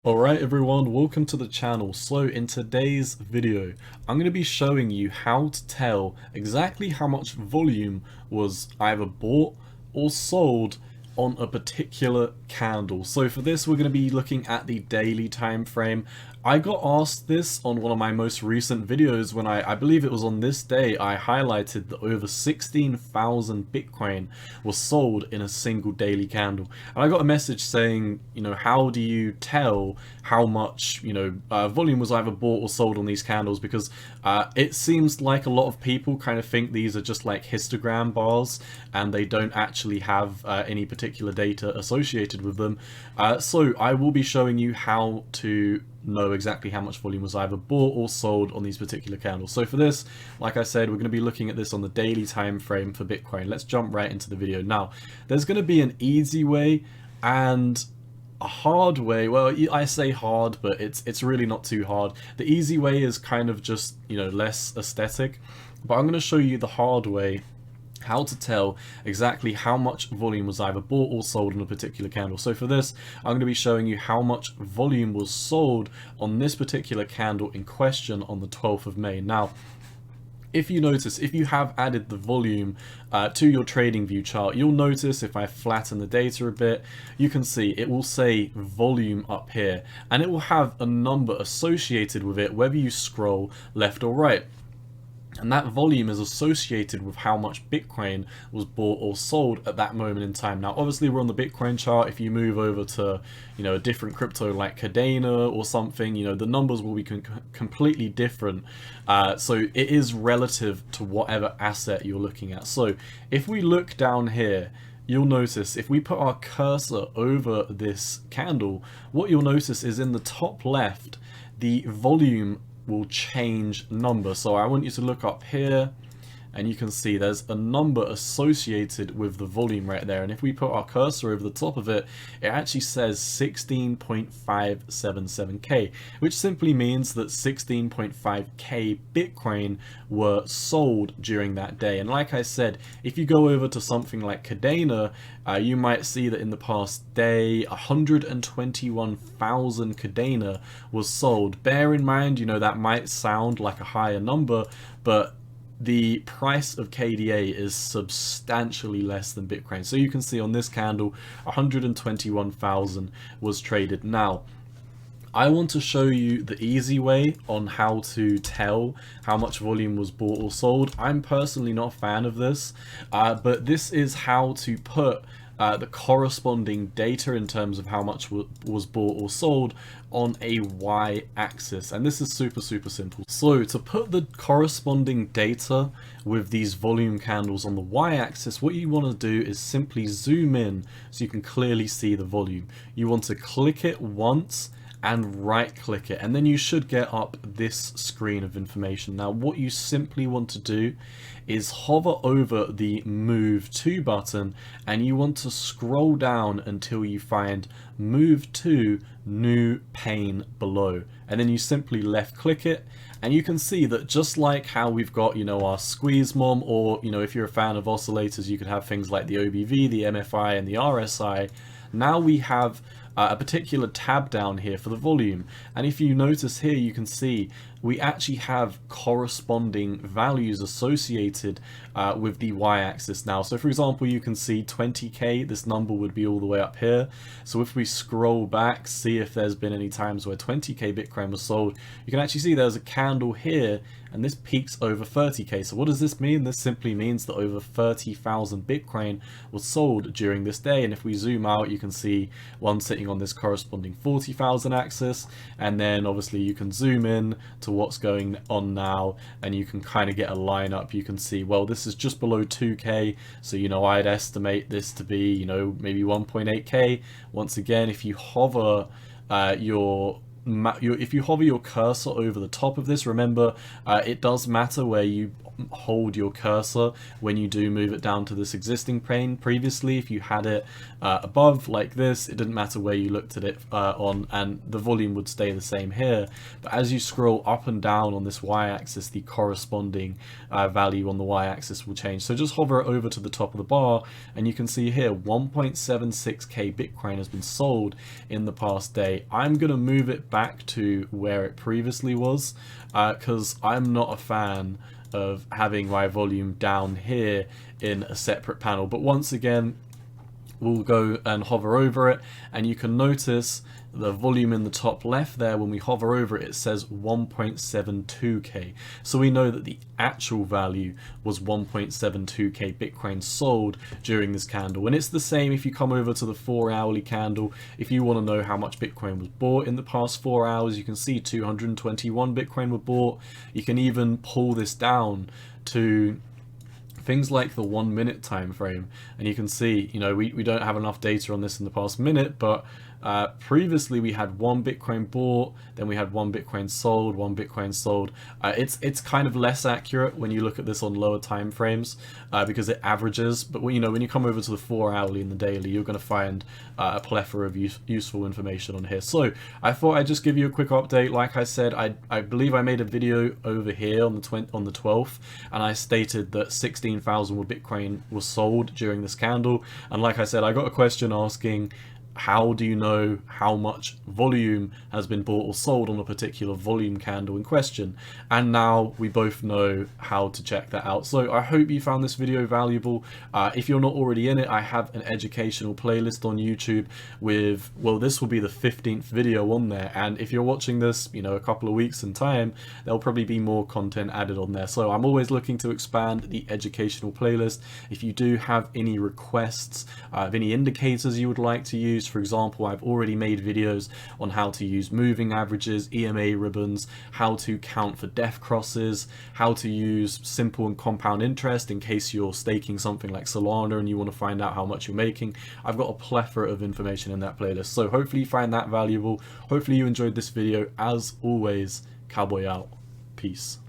Alright everyone, welcome to the channel. So in today's video, I'm going to be showing you how to tell exactly how much volume was either bought or sold on a particular candle. So for this, we're going to be looking at the daily time frame. I got asked this on one of my most recent videos when I believe it was on this day, I highlighted that over 16,000 Bitcoin was sold in a single daily candle. And I got a message saying, how do you tell how much, volume was either bought or sold on these candles? Because it seems like a lot of people kind of think these are just like histogram bars and they don't actually have any particular data associated with them. So I will be showing you how to know exactly how much volume was either bought or sold on these particular candles. So for this, like I said, we're going to be looking at this on the daily time frame for Bitcoin. Let's jump right into the video. Now, there's going to be an easy way and a hard way. Well, I say hard, but it's really not too hard. The easy way is kind of just, less aesthetic, but I'm going to show you the hard way, how to tell exactly how much volume was either bought or sold on a particular candle. So for this, I'm going to be showing you how much volume was sold on this particular candle in question on the 12th of May. Now, if you notice, if you have added the volume to your TradingView chart, you'll notice if I flatten the data a bit, you can see it will say volume up here, and it will have a number associated with it, whether you scroll left or right. And that volume is associated with how much Bitcoin was bought or sold at that moment in time. Now, obviously, we're on the Bitcoin chart. If you move over to, a different crypto like Cardano or something, the numbers will be completely different. So it is relative to whatever asset you're looking at. So if we look down here, you'll notice if we put our cursor over this candle, what you'll notice is in the top left, the volume will change number. So I want you to look up here and you can see there's a number associated with the volume right there, and if we put our cursor over the top of it, it actually says 16.577k, which simply means that 16.5k Bitcoin were sold during that day. And like I said, if you go over to something like Cardano, you might see that in the past day 121,000 Cardano was sold. Bear in mind, that might sound like a higher number, but the price of KDA is substantially less than Bitcoin. So you can see on this candle, 121,000 was traded. Now, I want to show you the easy way on how to tell how much volume was bought or sold. I'm personally not a fan of this, but this is how to put the corresponding data in terms of how much was bought or sold on a y-axis, and this is super simple. So to put the corresponding data with these volume candles on the y-axis, what you want to do is simply zoom in so you can clearly see the volume. You want to click it once and right click it, and then you should get up this screen of information. Now what you simply want to do is hover over the move to button, and you want to scroll down until you find move to new pane below, and then you simply left click it, and you can see that just like how we've got our squeeze mom, or if you're a fan of oscillators, you could have things like the OBV, the MFI, and the RSI. Now we have a particular tab down here for the volume, and if you notice here, you can see we actually have corresponding values associated with the y-axis now. So for example, you can see 20k, this number would be all the way up here. So if we scroll back, see if there's been any times where 20k Bitcoin was sold, you can actually see there's a candle here and this peaks over 30k. So what does this mean? This simply means that over 30,000 Bitcoin was sold during this day. And if we zoom out, you can see one sitting on this corresponding 40,000 axis, and then obviously you can zoom in to what's going on now, and you can kind of get a line up. You can see, well, this is just below 2k, so I'd estimate this to be maybe 1.8k. Once again, if you hover if you hover your cursor over the top of this, remember it does matter where you hold your cursor when you do move it down to this existing plane. Previously, if you had it above like this, it didn't matter where you looked at it on, and the volume would stay the same here. But as you scroll up and down on this y-axis, the corresponding value on the y-axis will change. So just hover it over to the top of the bar, and you can see here 1.76k Bitcoin has been sold in the past day. I'm going to move it back to where it previously was, because I'm not a fan of having my volume down here in a separate panel. But once again, we'll go and hover over it, and you can notice the volume in the top left there. When we hover over it, it says 1.72k, so we know that the actual value was 1.72k Bitcoin sold during this candle. And it's the same if you come over to the 4-hourly candle. If you want to know how much Bitcoin was bought in the past 4 hours, you can see 221 Bitcoin were bought. You can even pull this down to things like the 1 minute time frame, and you can see, you know, we don't have enough data on this in the past minute, but previously we had 1 Bitcoin bought, then we had 1 Bitcoin sold, 1 Bitcoin sold. It's kind of less accurate when you look at this on lower time frames, because it averages. But when you come over to the 4-hourly and the daily, you're going to find a plethora of useful information on here. So I thought I'd just give you a quick update. Like I said, I believe I made a video over here on the 12th, and I stated that 16,000 Bitcoin was sold during this candle. And like I said, I got a question asking, how do you know how much volume has been bought or sold on a particular volume candle in question? And now we both know how to check that out. So I hope you found this video valuable. If you're not already in it, I have an educational playlist on YouTube with, well, this will be the 15th video on there. And if you're watching this, you know, a couple of weeks in time, there'll probably be more content added on there. So I'm always looking to expand the educational playlist. If you do have any requests of any indicators you would like to use, for example, I've already made videos on how to use moving averages, EMA ribbons, how to count for death crosses, how to use simple and compound interest in case you're staking something like Solana and you want to find out how much you're making. I've got a plethora of information in that playlist, so hopefully you find that valuable. Hopefully you enjoyed this video. As always, cowboy out. Peace.